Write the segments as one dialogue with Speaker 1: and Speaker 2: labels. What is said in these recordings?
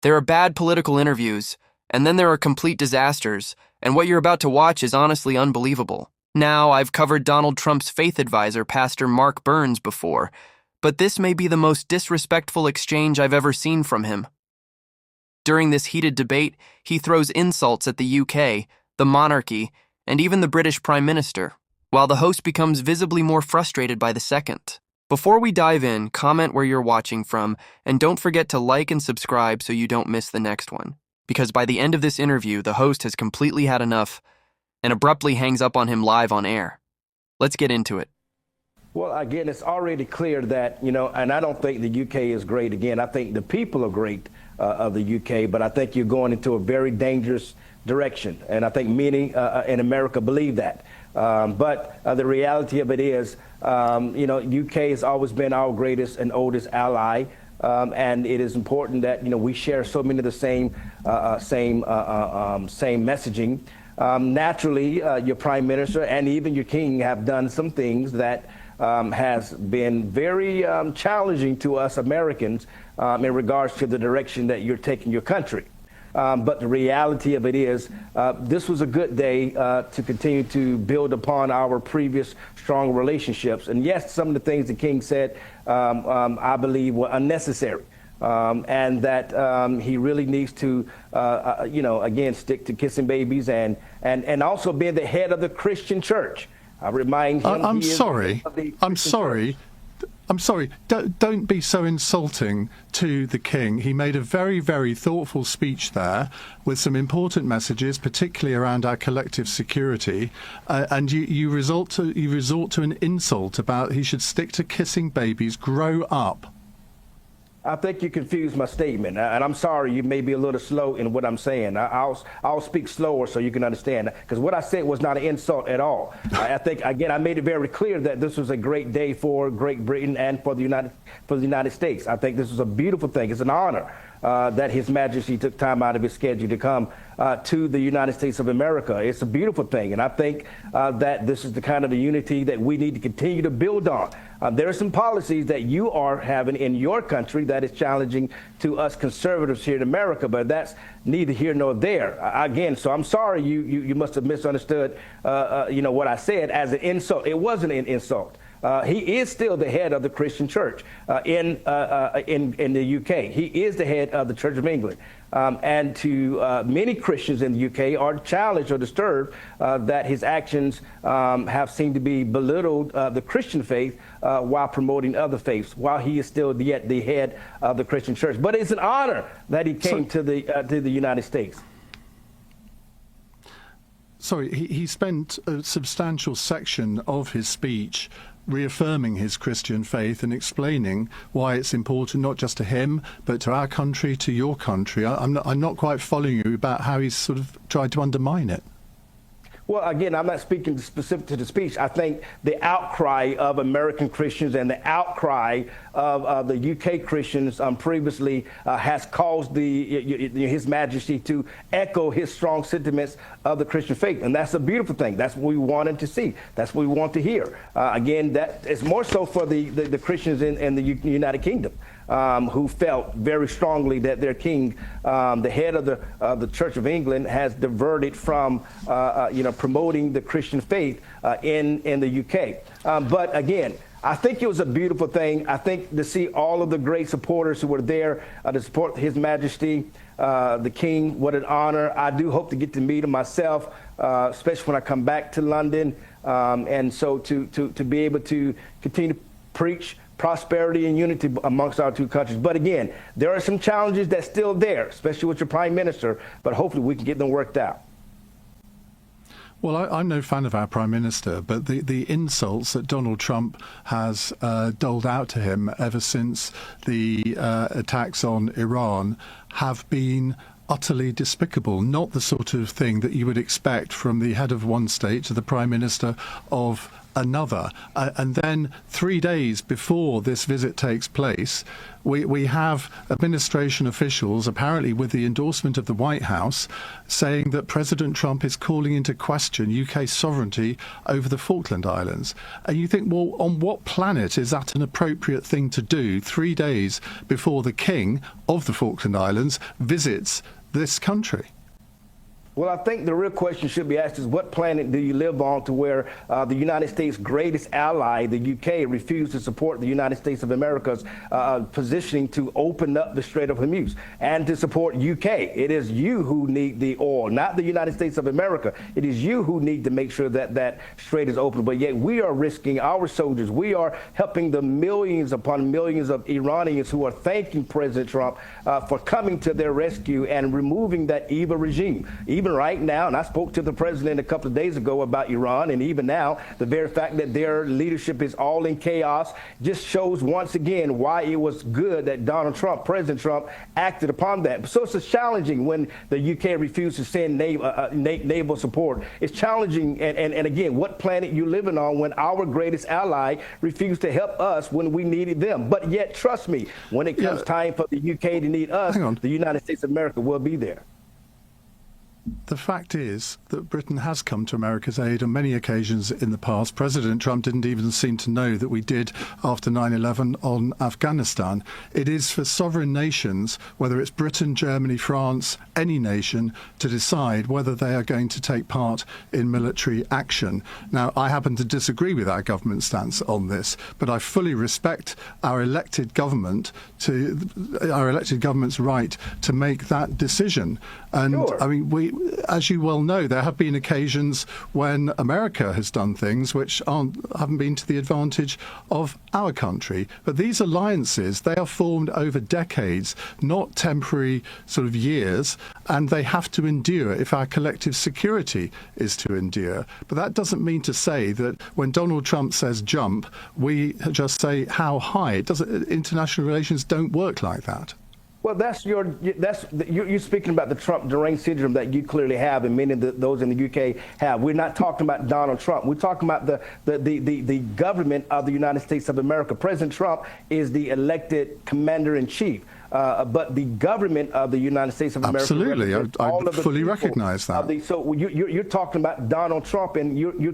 Speaker 1: There are bad political interviews, and then there are complete disasters, and what you're about to watch is honestly unbelievable. Now, I've covered Donald Trump's faith advisor, Pastor Mark Burns, before, but this may be the most disrespectful exchange I've ever seen from him. During this heated debate, he throws insults at the UK, the monarchy, and even the British Prime Minister, while the host becomes visibly more frustrated by the second. Before we dive in, comment where you're watching from, and don't forget to like and subscribe so you don't miss the next one. Because by the end of this interview, the host has completely had enough and abruptly hangs up on him live on air. Let's get into it.
Speaker 2: Well, again, it's already clear that, and I don't think the UK is great. Again, I think the people are great of the UK, but I think you're going into a very dangerous direction. And I think many in America believe that. But the reality of it is, UK has always been our greatest and oldest ally. And it is important that, we share so many of the same messaging. Naturally, your prime minister and even your king have done some things that has been very challenging to us Americans in regards to the direction that you're taking your country. But the reality of it is, this was a good day to continue to build upon our previous strong relationships. And yes, some of the things the king said, I believe, were unnecessary. And that he really needs to, again, stick to kissing babies and also being the head of the Christian church. I remind him.
Speaker 3: I'm sorry. Don't be so insulting to the king. He made a very, very thoughtful speech there with some important messages, particularly around our collective security. And you resort to an insult about he should stick to kissing babies. Grow up.
Speaker 2: I think you confused my statement, and I'm sorry you may be a little slow in what I'm saying. I'll speak slower so you can understand, because what I said was not an insult at all. I think, again, I made it very clear that this was a great day for Great Britain and for the United States. I think this is a beautiful thing. It's an honor that His Majesty took time out of his schedule to come to the United States of America. It's a beautiful thing, and I think that this is the kind of the unity that we need to continue to build on. There are some policies that you are having in your country that is challenging to us conservatives here in America, but that's neither here nor there. Again, so I'm sorry you must have misunderstood what I said as an insult. It wasn't an insult. He is still the head of the Christian church in the UK. He is the head of the Church of England. And to many Christians in the UK are challenged or disturbed that his actions have seemed to be belittled the Christian faith while promoting other faiths, while he is still the head of the Christian church. But it's an honor that he came to the United States.
Speaker 3: Sorry, he spent a substantial section of his speech reaffirming his Christian faith and explaining why it's important not just to him but to our country, to your country. I'm not quite following you about how he's sort of tried to undermine it.
Speaker 2: Well, again, I'm not speaking specific to the speech. I think the outcry of American Christians and the outcry of the UK Christians previously has caused His Majesty to echo his strong sentiments of the Christian faith. And that's a beautiful thing. That's what we wanted to see. That's what we want to hear. Again, that is more so for the Christians in the United Kingdom. Who felt very strongly that their king, the head of the Church of England, has diverted from, promoting the Christian faith in the UK. But again, I think it was a beautiful thing. I think to see all of the great supporters who were there to support His Majesty, the King, what an honor. I do hope to get to meet him myself, especially when I come back to London. And so to be able to continue to preach prosperity and unity amongst our two countries. But again, there are some challenges that's still there, especially with your prime minister, but hopefully we can get them worked out.
Speaker 3: Well, I'm no fan of our Prime Minister, but the insults that Donald Trump has doled out to him ever since the attacks on Iran have been utterly despicable, not the sort of thing that you would expect from the head of one state to the Prime Minister of another. And then 3 days before this visit takes place, we have administration officials, apparently with the endorsement of the White House, saying that President Trump is calling into question UK sovereignty over the Falkland Islands. And you think, well, on what planet is that an appropriate thing to do 3 days before the King of the Falkland Islands visits this country?
Speaker 2: Well, I think the real question should be asked is, what planet do you live on to where the United States' greatest ally, the UK, refused to support the United States of America's positioning to open up the Strait of Hormuz and to support UK? It is you who need the oil, not the United States of America. It is you who need to make sure that that strait is open. But yet we are risking our soldiers. We are helping the millions upon millions of Iranians who are thanking President Trump for coming to their rescue and removing that evil regime. Even right now, and I spoke to the president a couple of days ago about Iran, and even now, the very fact that their leadership is all in chaos just shows once again why it was good that Donald Trump, President Trump, acted upon that. So it's challenging when the UK refused to send naval support. It's challenging, and again, what planet you living on when our greatest ally refused to help us when we needed them. But yet, trust me, when it comes time for the UK to need us, the United States of America will be there.
Speaker 3: The fact is that Britain has come to America's aid on many occasions in the past. President Trump didn't even seem to know that we did after 9/11 on Afghanistan. It is for sovereign nations, whether it's Britain, Germany, France, any nation, to decide whether they are going to take part in military action. Now, I happen to disagree with our government stance on this, but I fully respect our elected government's right to make that decision. And
Speaker 2: Sure.
Speaker 3: I mean, as you well know, there have been occasions when America has done things which haven't been to the advantage of our country. But these alliances, they are formed over decades, not temporary sort of years, and they have to endure if our collective security is to endure. But that doesn't mean to say that when Donald Trump says jump, we just say how high. International relations don't work like that.
Speaker 2: Well, you're speaking about the Trump deranged syndrome that you clearly have, and many of those in the UK have. We're not talking about Donald Trump. We're talking about the government of the United States of America. President Trump is the elected commander-in-chief. But the government of the United States of America.
Speaker 3: Absolutely, I fully recognize that.
Speaker 2: So you're talking about Donald Trump, and you're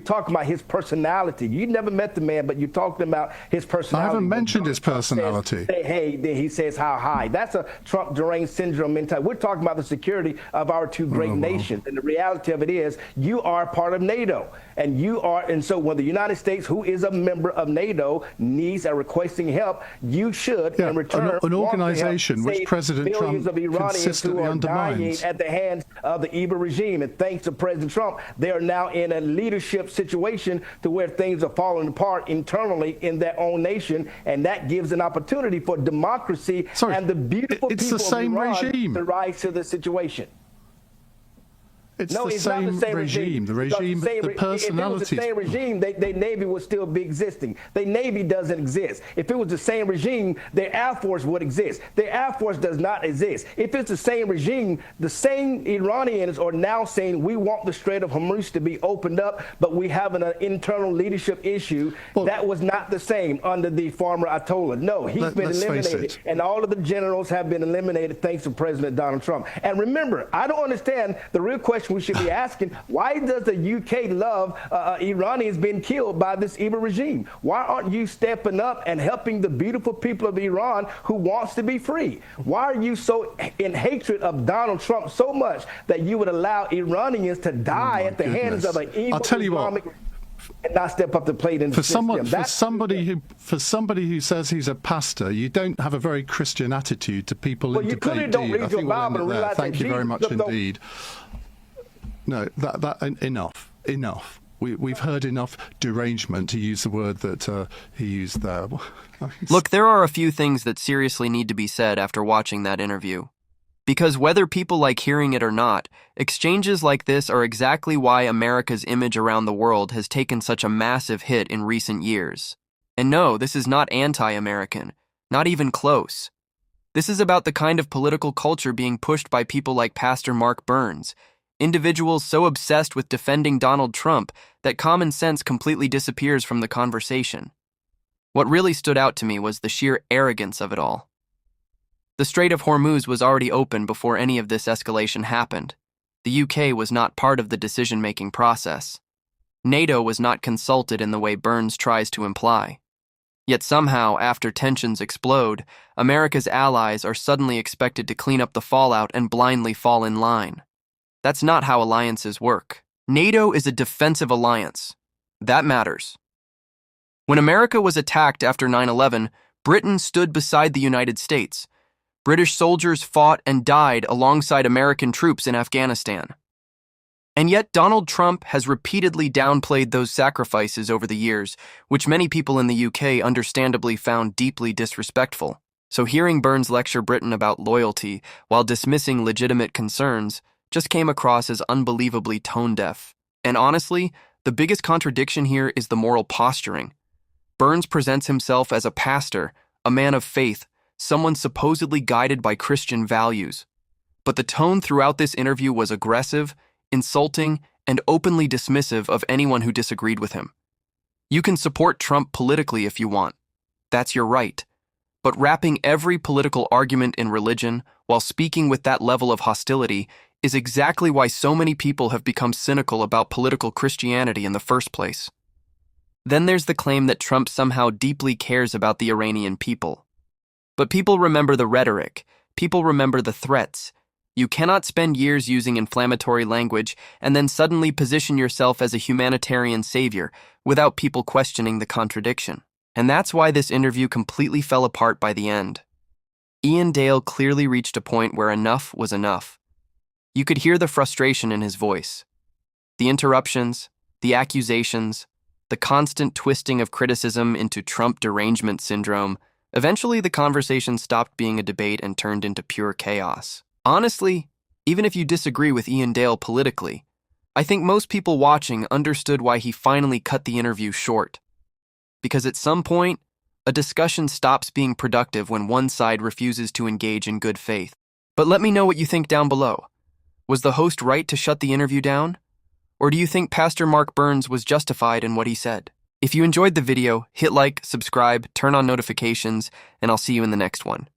Speaker 2: talking about his personality. You never met the man, but you're talking about his personality.
Speaker 3: I haven't mentioned his personality.
Speaker 2: He says how high. That's a Trump deranged syndrome mentality. We're talking about the security of our two great nations, and the reality of it is, you are part of NATO, and so when the United States, who is a member of NATO, needs or requesting help, you should in return
Speaker 3: an organization which President Trump consistently undermines
Speaker 2: at the hands of the evil regime. And thanks to President Trump, they are now in a leadership situation to where things are falling apart internally in their own nation, and that gives an opportunity for democracy and the beautiful people of Iran to rise to the situation.
Speaker 3: It's the same regime. The regime, the personalities.
Speaker 2: If it was the same regime, their Navy would still be existing. Their Navy doesn't exist. If it was the same regime, their Air Force would exist. Their Air Force does not exist. If it's the same regime, the same Iranians are now saying, we want the Strait of Hormuz to be opened up, but we have an internal leadership issue. That was not the same under the former Ayatollah. No, he's been eliminated. And all of the generals have been eliminated thanks to President Donald Trump. And remember, I don't understand the real question we should be asking: why does the UK love Iranians being killed by this evil regime? Why aren't you stepping up and helping the beautiful people of Iran who wants to be free? Why are you so in hatred of Donald Trump so much that you would allow Iranians to die at the hands of an evil Islamic and not step up the plate in the system?
Speaker 3: For somebody who says he's a pastor, you don't have a very Christian attitude to people in debate, do you? I think we'll end it there. Thank you very much indeed. No, enough. We've heard enough derangement, to use the word that he used there.
Speaker 1: Look, there are a few things that seriously need to be said after watching that interview. Because whether people like hearing it or not, exchanges like this are exactly why America's image around the world has taken such a massive hit in recent years. And no, this is not anti-American, not even close. This is about the kind of political culture being pushed by people like Pastor Mark Burns. Individuals so obsessed with defending Donald Trump that common sense completely disappears from the conversation. What really stood out to me was the sheer arrogance of it all. The Strait of Hormuz was already open before any of this escalation happened. The UK was not part of the decision-making process. NATO was not consulted in the way Burns tries to imply. Yet somehow, after tensions explode, America's allies are suddenly expected to clean up the fallout and blindly fall in line. That's not how alliances work. NATO is a defensive alliance. That matters. When America was attacked after 9/11, Britain stood beside the United States. British soldiers fought and died alongside American troops in Afghanistan. And yet Donald Trump has repeatedly downplayed those sacrifices over the years, which many people in the UK understandably found deeply disrespectful. So hearing Burns lecture Britain about loyalty while dismissing legitimate concerns just came across as unbelievably tone-deaf. And honestly, the biggest contradiction here is the moral posturing. Burns presents himself as a pastor, a man of faith, someone supposedly guided by Christian values. But the tone throughout this interview was aggressive, insulting, and openly dismissive of anyone who disagreed with him. You can support Trump politically if you want. That's your right. But wrapping every political argument in religion while speaking with that level of hostility is exactly why so many people have become cynical about political Christianity in the first place. Then there's the claim that Trump somehow deeply cares about the Iranian people. But people remember the rhetoric. People remember the threats. You cannot spend years using inflammatory language and then suddenly position yourself as a humanitarian savior without people questioning the contradiction. And that's why this interview completely fell apart by the end. Ian Dale clearly reached a point where enough was enough. You could hear the frustration in his voice. The interruptions, the accusations, the constant twisting of criticism into Trump derangement syndrome. Eventually, the conversation stopped being a debate and turned into pure chaos. Honestly, even if you disagree with Ian Dale politically, I think most people watching understood why he finally cut the interview short. Because at some point, a discussion stops being productive when one side refuses to engage in good faith. But let me know what you think down below. Was the host right to shut the interview down? Or do you think Pastor Mark Burns was justified in what he said? If you enjoyed the video, hit like, subscribe, turn on notifications, and I'll see you in the next one.